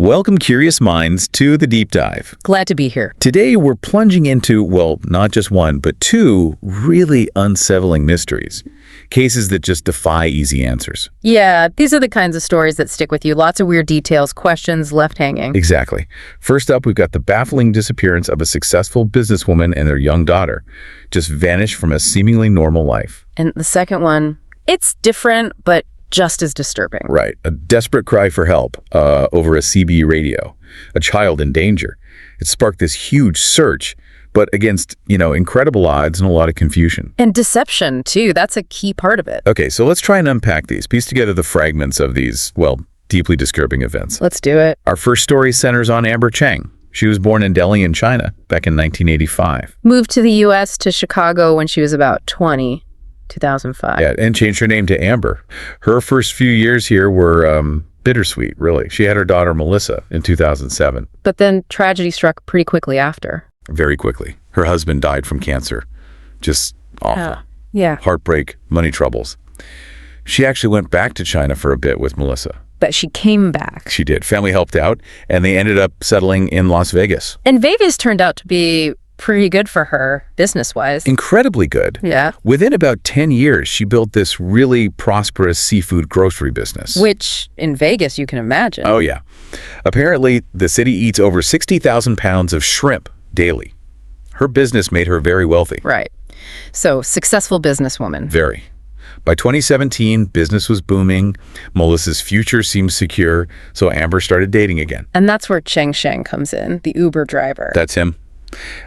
Welcome, curious minds, to the deep dive. Glad to be here. Today, we're plunging into, well, not just one, but two really unsettling mysteries. Cases that just defy easy answers. Yeah, these are the kinds of stories that stick with you. Lots of weird details, questions left hanging. Exactly. First up, we've got the baffling disappearance of a successful businesswoman and their young daughter. Just vanished from a seemingly normal life. And the second one, it's different, but just as disturbing. Right. A desperate cry for help over a CB radio. A child in danger. It sparked this huge search, but against, incredible odds and a lot of confusion. And deception, too. That's a key part of it. Okay, so let's try and unpack these, piece together the fragments of these, well, deeply disturbing events. Let's do it. Our first story centers on Amber Cheng. She was born in Delhi in China back in 1985. Moved to the U.S. to Chicago when she was about 20. 2005. Yeah, and changed her name to Amber. Her first few years here were bittersweet, really. She had her daughter, Melissa, in 2007. But then tragedy struck pretty quickly after. Very quickly. Her husband died from cancer. Just awful. Yeah. Heartbreak, money troubles. She actually went back to China for a bit with Melissa. But she came back. She did. Family helped out, and they ended up settling in Las Vegas. And Vegas turned out to be pretty good for her, business-wise. Incredibly good. Yeah. Within about 10 years, she built this really prosperous seafood grocery business. Which, in Vegas, you can imagine. Oh, yeah. Apparently, the city eats over 60,000 pounds of shrimp daily. Her business made her very wealthy. Right. So, successful businesswoman. Very. By 2017, business was booming. Melissa's future seemed secure, so Amber started dating again. And that's where Cheng Sheng comes in, the Uber driver. That's him.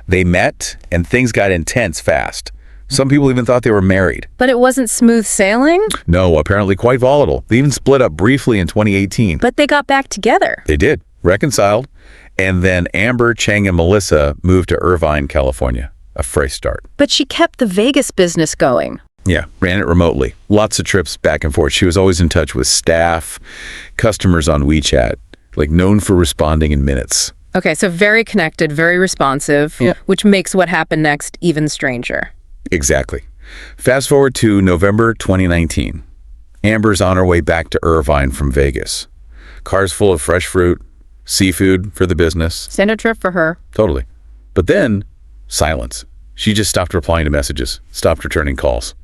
They met, and things got intense fast. Some people even thought they were married. But it wasn't smooth sailing? No, apparently quite volatile. They even split up briefly in 2018. But they got back together. They did. Reconciled. And then Amber, Cheng, and Melissa moved to Irvine, California. A fresh start. But she kept the Vegas business going. Yeah, ran it remotely. Lots of trips back and forth. She was always in touch with staff, customers on WeChat, known for responding in minutes. Okay, so very connected, very responsive, which makes what happened next even stranger. Exactly. Fast forward to November 2019. Amber's on her way back to Irvine from Vegas. Cars full of fresh fruit, seafood for the business. Standard trip for her. Totally. But then, silence. She just stopped replying to messages, stopped returning calls,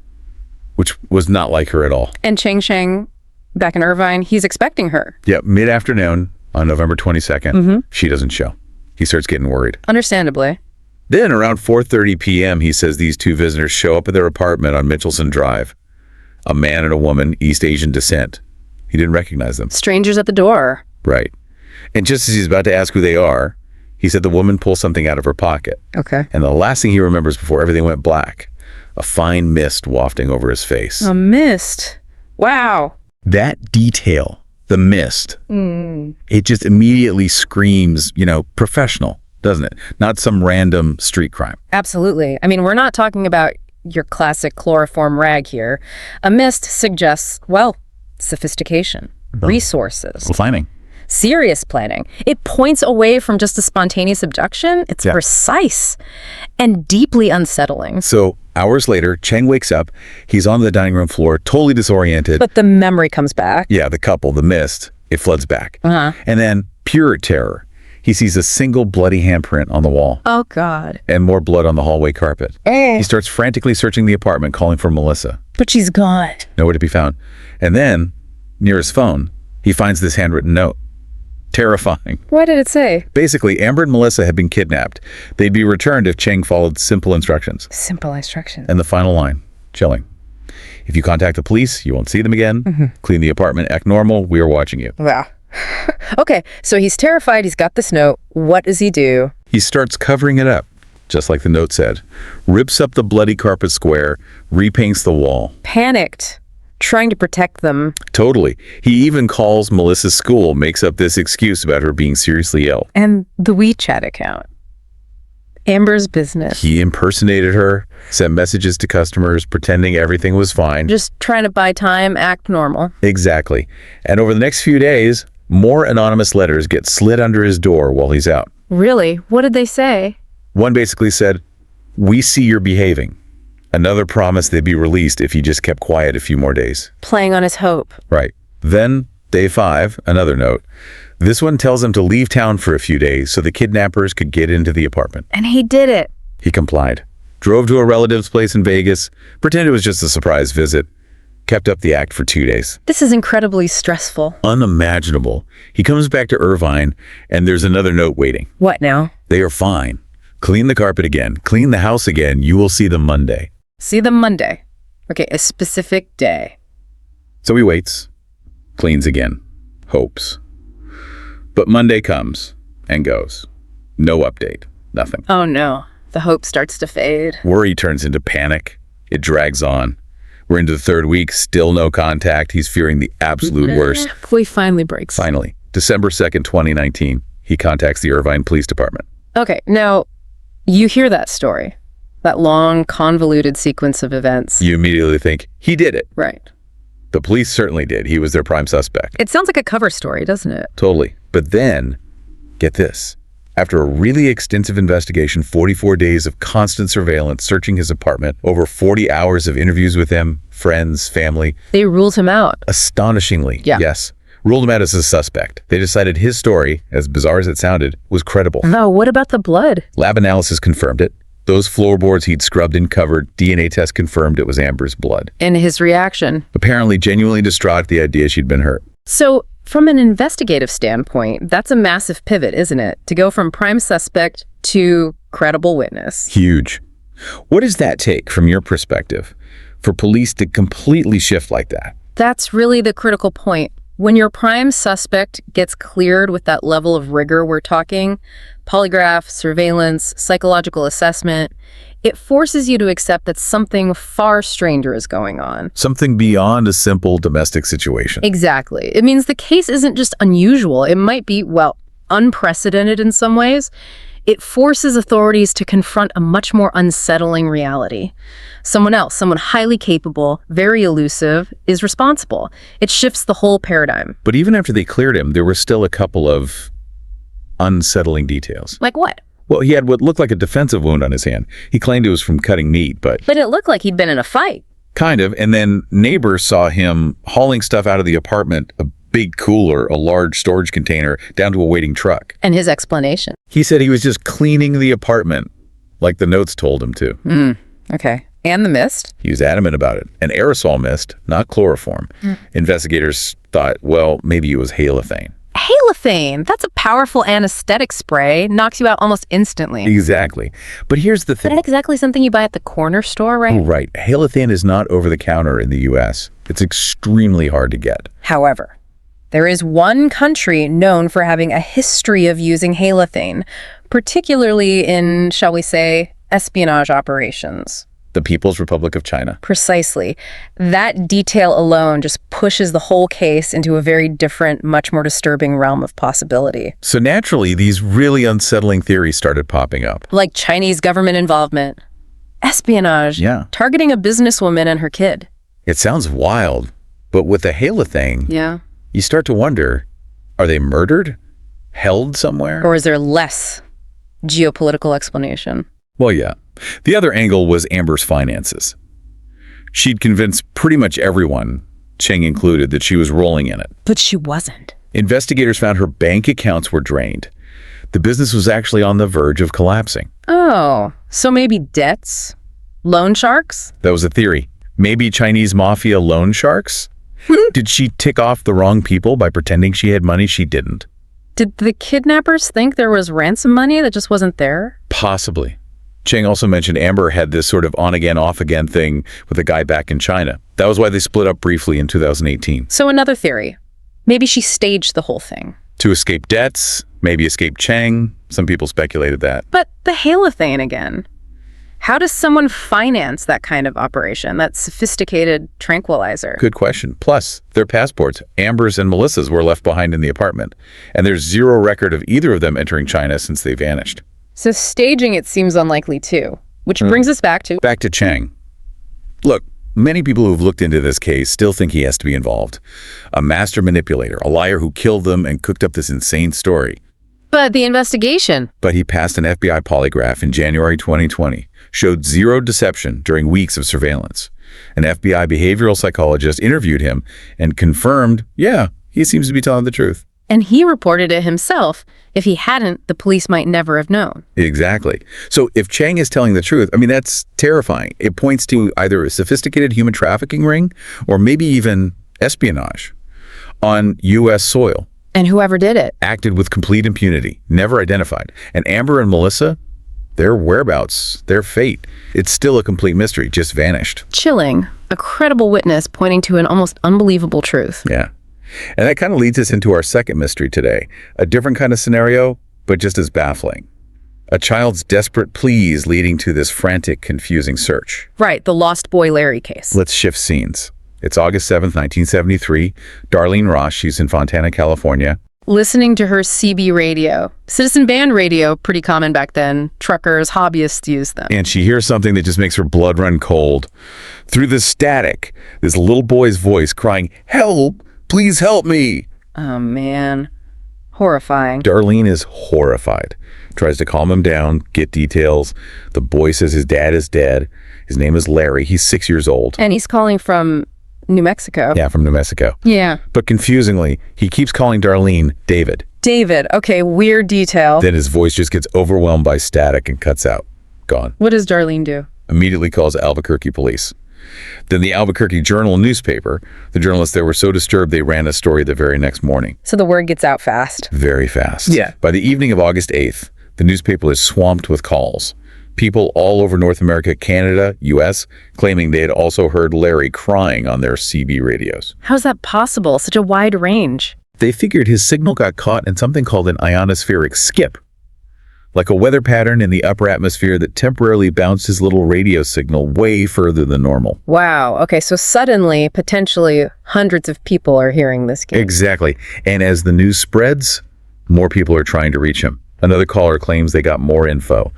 which was not like her at all. And Cheng Sheng, back in Irvine, he's expecting her. Yeah, mid-afternoon on November 22nd, she doesn't show. He starts getting worried. Understandably. Then around 4:30 p.m., he says these two visitors show up at their apartment on Mitchelson Drive. A man and a woman, East Asian descent. He didn't recognize them. Strangers at the door. Right. And just as he's about to ask who they are, he said the woman pulled something out of her pocket. Okay. And the last thing he remembers before everything went black, a fine mist wafting over his face. A mist. Wow. That detail, the mist, it just immediately screams, professional, doesn't it? Not some random street crime. Absolutely. I mean, we're not talking about your classic chloroform rag here. A mist suggests, sophistication, resources. Planning. Serious planning. It points away from just a spontaneous abduction. It's precise and deeply unsettling. So hours later, Cheng wakes up. He's on the dining room floor, totally disoriented. But the memory comes back. Yeah, the couple, the mist, it floods back. Uh-huh. And then, pure terror. He sees a single bloody handprint on the wall. Oh, God. And more blood on the hallway carpet. He starts frantically searching the apartment, calling for Melissa. But she's gone. Nowhere to be found. And then, near his phone, he finds this handwritten note. Terrifying. What did it say? Basically, Amber and Melissa had been kidnapped. They'd be returned if Cheng followed simple instructions. Simple instructions. And the final line, chilling. If you contact the police, you won't see them again. Clean the apartment, act normal. We are watching you. Wow. Okay, so he's terrified. He's got this note. What does he do? He starts covering it up, just like the note said. Rips up the bloody carpet square, repaints the wall. Panicked. Trying to protect them. Totally. He even calls Melissa's school, makes up this excuse about her being seriously ill. And the WeChat account. Amber's business. He impersonated her, sent messages to customers, pretending everything was fine. Just trying to buy time, act normal. Exactly. And over the next few days, more anonymous letters get slid under his door while he's out. Really? What did they say? One basically said, "We see you're behaving." Another promised they'd be released if he just kept quiet a few more days. Playing on his hope. Right. Then, day 5, another note. This one tells him to leave town for a few days so the kidnappers could get into the apartment. And he did it. He complied, drove to a relative's place in Vegas, pretended it was just a surprise visit, kept up the act for 2 days. This is incredibly stressful. Unimaginable. He comes back to Irvine, and there's another note waiting. What now? They are fine. Clean the carpet again. Clean the house again. You will see them Monday. See them Monday. Okay, a specific day. So he waits, cleans again, hopes. But Monday comes and goes. No update. Nothing. Oh no. The hope starts to fade. Worry turns into panic. It drags on. We're into the 3rd week, still no contact. He's fearing the absolute worst. Boy finally breaks. Finally, December 2nd, 2019, he contacts the Irvine Police Department. Okay, now, you hear that story. That long, convoluted sequence of events. You immediately think, he did it. Right. The police certainly did. He was their prime suspect. It sounds like a cover story, doesn't it? Totally. But then, get this. After a really extensive investigation, 44 days of constant surveillance, searching his apartment, over 40 hours of interviews with him, friends, family. They ruled him out. Astonishingly, Yeah. yes. Ruled him out as a suspect. They decided his story, as bizarre as it sounded, was credible. No, what about the blood? Lab analysis confirmed it. Those floorboards he'd scrubbed and covered, DNA test confirmed it was Amber's blood. And his reaction. Apparently genuinely distraught at the idea she'd been hurt. So, from an investigative standpoint, that's a massive pivot, isn't it? To go from prime suspect to credible witness. Huge. What does that take, from your perspective, for police to completely shift like that? That's really the critical point. When your prime suspect gets cleared with that level of rigor we're talking, polygraph, surveillance, psychological assessment, it forces you to accept that something far stranger is going on. Something beyond a simple domestic situation. Exactly. It means the case isn't just unusual. It might be, well, unprecedented in some ways. It forces authorities to confront a much more unsettling reality. Someone else, someone highly capable, very elusive, is responsible. It shifts the whole paradigm. But even after they cleared him, there were still a couple of unsettling details. Like what? Well, he had what looked like a defensive wound on his hand. He claimed it was from cutting meat, but But it looked like he'd been in a fight. kind of. And then neighbors saw him hauling stuff out of the apartment, a big cooler, a large storage container, down to a waiting truck. And his explanation. He said he was just cleaning the apartment, like the notes told him to. Okay. And the mist? He was adamant about it. An aerosol mist, not chloroform. Investigators thought, well, maybe it was halothane. Halothane. That's a powerful anesthetic spray. Knocks you out almost instantly. Exactly. But here's the But thing. not exactly something you buy at the corner store, right? Oh, right. Halothane is not over the counter in the U.S. It's extremely hard to get. However, there is one country known for having a history of using halothane, particularly in, shall we say, espionage operations. The People's Republic of China. Precisely. That detail alone just pushes the whole case into a very different, much more disturbing realm of possibility. So naturally, these really unsettling theories started popping up. Like Chinese government involvement, espionage, Yeah. targeting a businesswoman and her kid. It sounds wild, but with the halothane, Yeah. you start to wonder, are they murdered? Held somewhere? Or is there less geopolitical explanation? Well, yeah. The other angle was Amber's finances. She'd convinced pretty much everyone, Cheng included, that she was rolling in it. But she wasn't. Investigators found her bank accounts were drained. The business was actually on the verge of collapsing. Oh, so maybe debts? Loan sharks? That was a theory. Maybe Chinese mafia loan sharks? Did she tick off the wrong people by pretending she had money she didn't? Did the kidnappers think there was ransom money that just wasn't there? Possibly. Cheng also mentioned Amber had this sort of on-again, off-again thing with a guy back in China. That was why they split up briefly in 2018. So another theory. Maybe she staged the whole thing. To escape debts, maybe escape Cheng. Some people speculated that. But the halothane again. How does someone finance that kind of operation, that sophisticated tranquilizer? Good question. Plus, their passports, Amber's and Melissa's, were left behind in the apartment. And there's zero record of either of them entering China since they vanished. So staging it seems unlikely too, which brings us back to... Back to Cheng. Look, many people who've looked into this case still think he has to be involved. A master manipulator, a liar who killed them and cooked up this insane story. But the investigation... But he passed an FBI polygraph in January 2020, showed zero deception during weeks of surveillance. An FBI behavioral psychologist interviewed him and confirmed, yeah, he seems to be telling the truth. And he reported it himself. If he hadn't, the police might never have known. Exactly. So if Chang is telling the truth, I mean, that's terrifying. It points to either a sophisticated human trafficking ring or maybe even espionage on U.S. soil. And whoever did it Acted with complete impunity, never identified. And Amber and Melissa, their whereabouts, their fate, it's still a complete mystery, just vanished. chilling. A credible witness pointing to an almost unbelievable truth. Yeah. And that kind of leads us into our second mystery today. A different kind of scenario, but just as baffling. A child's desperate pleas leading to this frantic, confusing search. Right, the lost boy Larry case. Let's shift scenes. It's August 7th, 1973. Darlene Ross, she's in Fontana, California. Listening to her CB radio. Citizen band radio, pretty common back then. Truckers, hobbyists used them. And she hears something that just makes her blood run cold. Through the static, this little boy's voice crying, "Help! Please help me!" Oh, man. Horrifying. Darlene is horrified. Tries to calm him down, get details. The boy says his dad is dead. His name is Larry. He's 6 years old. And he's calling from New Mexico. Yeah, from New Mexico. Yeah. But confusingly, he keeps calling Darlene David. David. Okay, weird detail. Then his voice just gets overwhelmed by static and cuts out. Gone. What does Darlene do? Immediately calls Albuquerque police. Then the Albuquerque Journal newspaper, the journalists there were so disturbed they ran a story the very next morning. So the word gets out fast. Very fast. Yeah. By the evening of August 8th, the newspaper is swamped with calls. People all over North America, Canada, U.S., claiming they had also heard Larry crying on their CB radios. How's that possible? Such a wide range. They figured his signal got caught in something called an ionospheric skip, like a weather pattern in the upper atmosphere that temporarily bounced his little radio signal way further than normal. Wow. Okay, so suddenly, potentially, hundreds of people are hearing this game. Exactly. And as the news spreads, more people are trying to reach him. Another caller claims they got more info.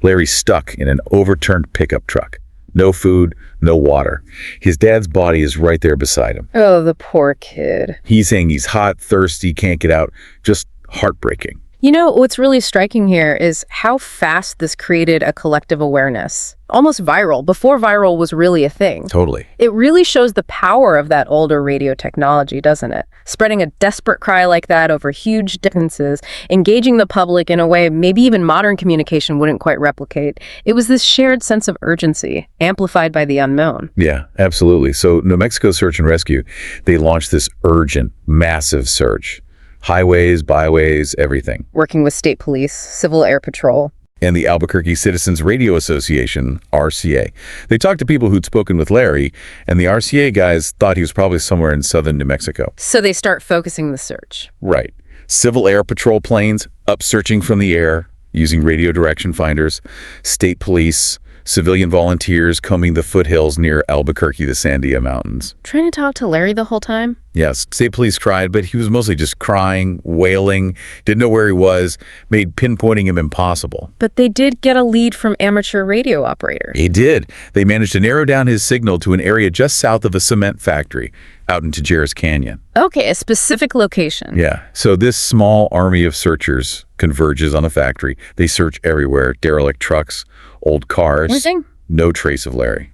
Larry's stuck in an overturned pickup truck. No food, no water. His dad's body is right there beside him. Oh, the poor kid. He's saying he's hot, thirsty, can't get out. Just heartbreaking. You know, what's really striking here is how fast this created a collective awareness. Almost viral, before viral was really a thing. Totally. It really shows the power of that older radio technology, doesn't it? Spreading a desperate cry like that over huge distances, engaging the public in a way maybe even modern communication wouldn't quite replicate. It was this shared sense of urgency, amplified by the unknown. Yeah, absolutely. So New Mexico Search and Rescue, they launched this urgent, massive search. Highways, byways, everything. Working with state police, civil air patrol. And the Albuquerque Citizens Radio Association, RCA. They talked to people who'd spoken with Larry, and the RCA guys thought he was probably somewhere in southern New Mexico. So they start focusing the search. Right. Civil air patrol planes up searching from the air using radio direction finders, state police, civilian volunteers combing the foothills near Albuquerque, the Sandia Mountains. Trying to talk to Larry the whole time? Yes, state police tried, but he was mostly just crying, wailing, didn't know where he was, made pinpointing him impossible. But they did get a lead from amateur radio operator. He did. They managed to narrow down his signal to an area just south of a cement factory out into Jerris Canyon. Okay, a specific location. Yeah, so this small army of searchers converges on the factory. They search everywhere, derelict trucks, old cars. Everything? No trace of Larry.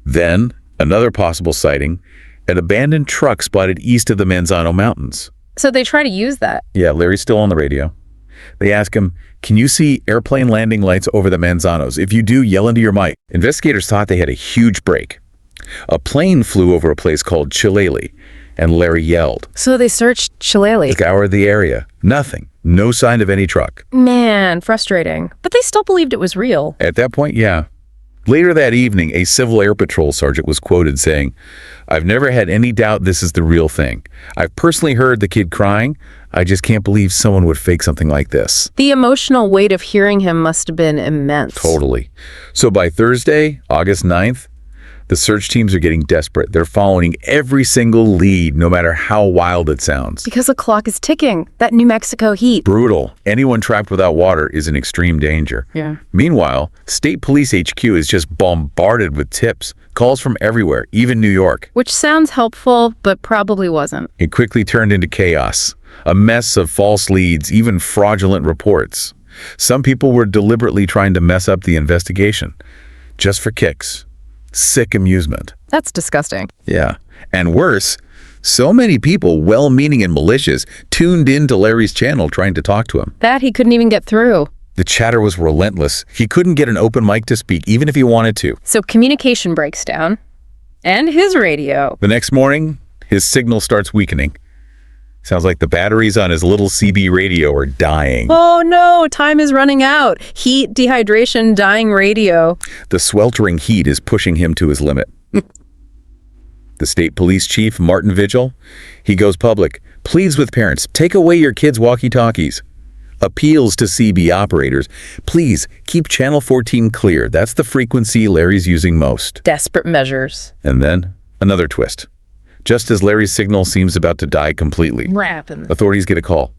Then, another possible sighting, an abandoned truck spotted east of the Manzano Mountains. So they try to use that. Yeah, Larry's still on the radio. They ask him, "Can you see airplane landing lights over the Manzanos? If you do, yell into your mic." Investigators thought they had a huge break. A plane flew over a place called Chilele, and Larry yelled. So they searched Shillelagh. Scoured the area. Nothing. No sign of any truck. Man, frustrating. But they still believed it was real. At that point, yeah. Later that evening, a Civil Air Patrol sergeant was quoted saying, "I've never had any doubt this is the real thing. I've personally heard the kid crying. I just can't believe someone would fake something like this." The emotional weight of hearing him must have been immense. Totally. So by Thursday, August 9th, the search teams are getting desperate. They're following every single lead, no matter how wild it sounds. Because the clock is ticking. That New Mexico heat. Brutal. Anyone trapped without water is in extreme danger. Yeah. Meanwhile, State Police HQ is just bombarded with tips, calls from everywhere, even New York. Which sounds helpful, but probably wasn't. It quickly turned into chaos, a mess of false leads, even fraudulent reports. Some people were deliberately trying to mess up the investigation, just for kicks. Sick amusement. That's disgusting. Yeah. And worse, So many people, well-meaning and malicious, tuned in to Larry's channel trying to talk to him. That he couldn't even get through. The chatter was relentless. He couldn't get an open mic to speak, even if he wanted to. So communication breaks down. And his radio. The next morning, his signal starts weakening. Sounds like the batteries on his little CB radio are dying. Oh no, time is running out. Heat, dehydration, dying radio. The sweltering heat is pushing him to his limit. The state police chief, Martin Vigil, he goes public, pleads with parents, take away your kids' walkie-talkies. Appeals to CB operators, please keep channel 14 clear. That's the frequency Larry's using most. Desperate measures. And then another twist. Just as Larry's signal seems about to die completely, What happens? authorities get a call.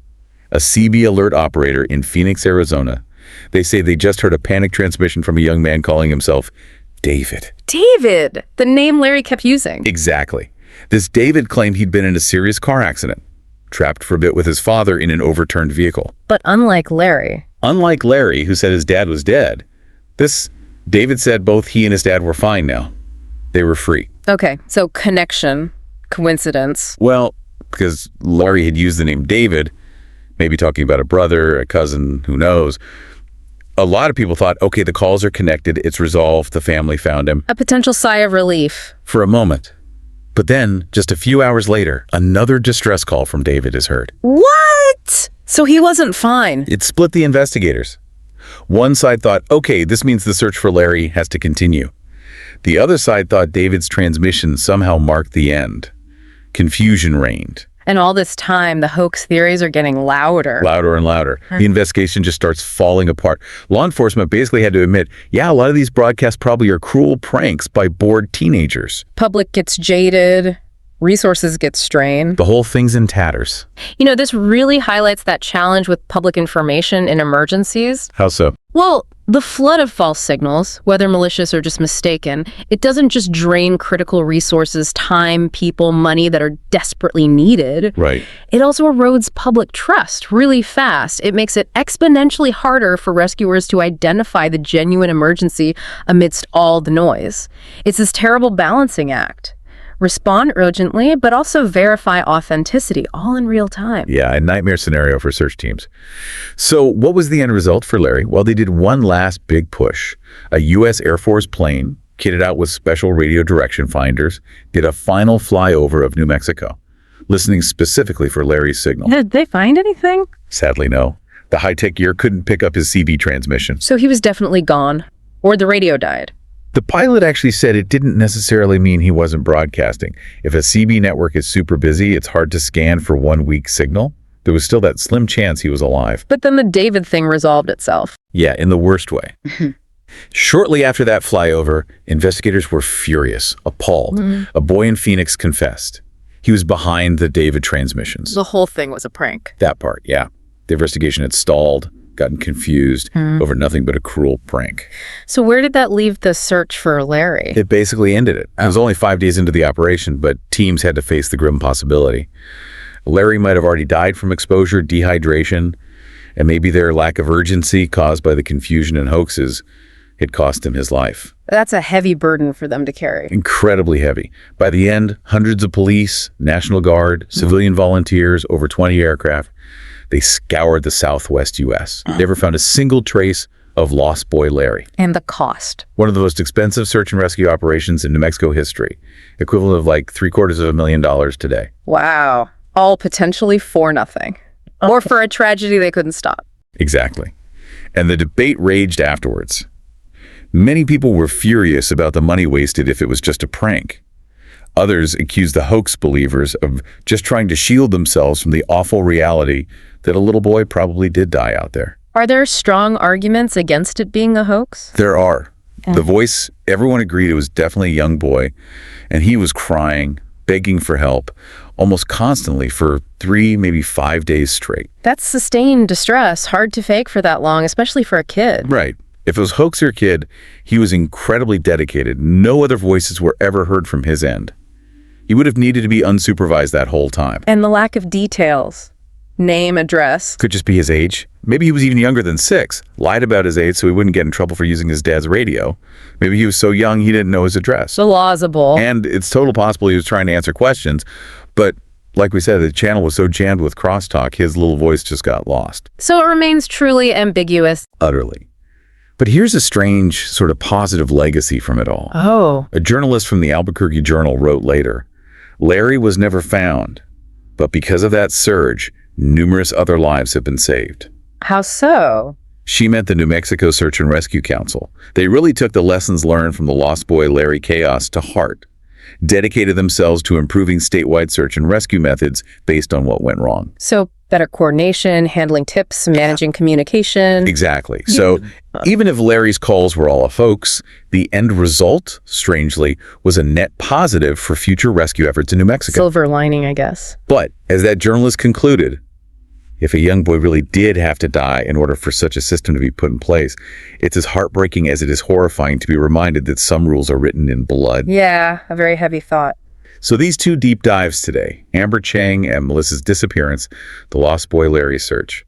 A CB alert operator in Phoenix, Arizona. They say they just heard a panic transmission from a young man calling himself David. David, the name Larry kept using. Exactly. This David claimed he'd been in a serious car accident, trapped for a bit with his father in an overturned vehicle. But unlike Larry. Unlike Larry, who said his dad was dead, this David said both he and his dad were fine now. They were free. Okay, so connection, coincidence. Well, because Larry had used the name David, maybe talking about a brother, a cousin, who knows. A lot of people thought, okay, the calls are connected, it's resolved, the family found him. A potential sigh of relief. For a moment. But then, just a few hours later, another distress call from David is heard. What? So he wasn't fine. It split the investigators. One side thought, okay, this means the search for Larry has to continue. The other side thought David's transmission somehow marked the end. Confusion reigned. And all this time, the hoax theories are getting louder. Louder and louder. The investigation just starts falling apart. Law enforcement basically had to admit, yeah, a lot of these broadcasts probably are cruel pranks by bored teenagers. Public gets jaded. Resources get strained. The whole thing's in tatters. You know, this really highlights that challenge with public information in emergencies. How so? Well, the flood of false signals, whether malicious or just mistaken, it doesn't just drain critical resources, time, people, money that are desperately needed. Right. It also erodes public trust really fast. It makes it exponentially harder for rescuers to identify the genuine emergency amidst all the noise. It's this terrible balancing act. Respond urgently, but also verify authenticity, all in real time. Yeah, a nightmare scenario for search teams. So what was the end result for Larry? Well, they did one last big push. A U.S. Air Force plane, kitted out with special radio direction finders, did a final flyover of New Mexico, listening specifically for Larry's signal. Did they find anything? Sadly, no. The high-tech gear couldn't pick up his CB transmission. So he was definitely gone. Or the radio died. The pilot actually said it didn't necessarily mean he wasn't broadcasting. If a CB network is super busy, it's hard to scan for one weak signal. There was still that slim chance he was alive. But then the David thing resolved itself. Yeah, in the worst way. Shortly after that flyover, investigators were furious, appalled. A boy in Phoenix confessed. He was behind the David transmissions. The whole thing was a prank. That part, yeah. The investigation had stalled, gotten confused over nothing but a cruel prank. So where did that leave the search for Larry? It basically ended it. It was only 5 days into the operation, but teams had to face the grim possibility. Larry might have already died from exposure, dehydration, and maybe their lack of urgency caused by the confusion and hoaxes had cost him his life. That's a heavy burden for them to carry. Incredibly heavy. By the end, hundreds of police, National Guard, civilian volunteers, over 20 aircraft, they scoured the southwest U.S. Never found a single trace of lost boy Larry. And the cost. One of the most expensive search and rescue operations in New Mexico history, equivalent of like $750,000 today. Wow. All potentially for nothing. Or for a tragedy they couldn't stop. Exactly. And the debate raged afterwards. Many people were furious about the money wasted if it was just a prank. Others accused the hoax believers of just trying to shield themselves from the awful reality that a little boy probably did die out there. Are there strong arguments against it being a hoax? There are. The voice, everyone agreed it was definitely a young boy, and he was crying, begging for help, almost constantly for 3, maybe 5 days straight. That's sustained distress, hard to fake for that long, especially for a kid. Right. If it was hoaxer kid, he was incredibly dedicated. No other voices were ever heard from his end. He would have needed to be unsupervised that whole time. And the lack of details. Name, address. Could just be his age. Maybe he was even younger than 6. Lied about his age so he wouldn't get in trouble for using his dad's radio. Maybe he was so young he didn't know his address. Plausible. And it's totally possible he was trying to answer questions, But like we said, the channel was so jammed with crosstalk, his little voice just got lost. So it remains truly ambiguous. Utterly. But here's a strange, sort of positive legacy from it all. Oh. A journalist from the Albuquerque Journal wrote later, Larry was never found, but because of that surge, numerous other lives have been saved. How so? She meant the New Mexico Search and Rescue Council. They really took the lessons learned from the lost boy Larry Chaos to heart, dedicated themselves to improving statewide search and rescue methods based on what went wrong. So better coordination, handling tips, managing communication. Exactly. So even if Larry's calls were all a hoax, the end result, strangely, was a net positive for future rescue efforts in New Mexico. Silver lining, I guess. But as that journalist concluded, if a young boy really did have to die in order for such a system to be put in place, it's as heartbreaking as it is horrifying to be reminded that some rules are written in blood. Yeah, a very heavy thought. So these two deep dives today, Amber Chang and Melissa's disappearance, the lost boy Larry search.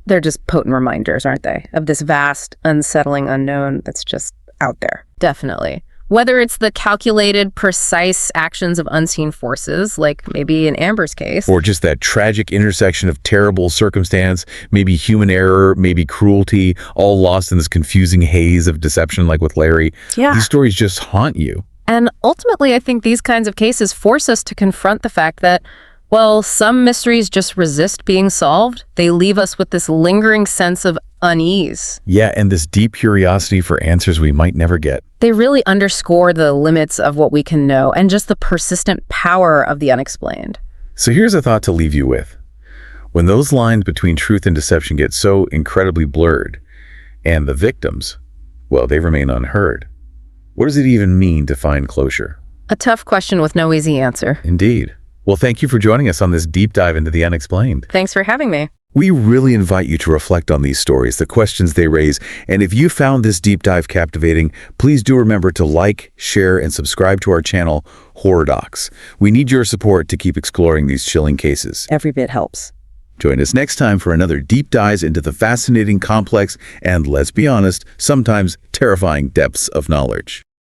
They're just potent reminders, aren't they, of this vast, unsettling unknown that's just out there. Definitely. Whether it's the calculated, precise actions of unseen forces, like maybe in Amber's case, or just that tragic intersection of terrible circumstance, maybe human error, maybe cruelty, all lost in this confusing haze of deception like with Larry. Yeah. These stories just haunt you. And ultimately, I think these kinds of cases force us to confront the fact that, well, some mysteries just resist being solved. They leave us with this lingering sense of unease. Yeah, and this deep curiosity for answers we might never get. They really underscore the limits of what we can know and just the persistent power of the unexplained. So here's a thought to leave you with. When those lines between truth and deception get so incredibly blurred, and the victims, well, they remain unheard, what does it even mean to find closure? A tough question with no easy answer. Indeed. Well, thank you for joining us on this deep dive into the unexplained. Thanks for having me. We really invite you to reflect on these stories, the questions they raise, and if you found this deep dive captivating, please do remember to like, share, and subscribe to our channel, Horror Docx. We need your support to keep exploring these chilling cases. Every bit helps. Join us next time for another deep dive into the fascinating, complex, and, let's be honest, sometimes terrifying depths of knowledge.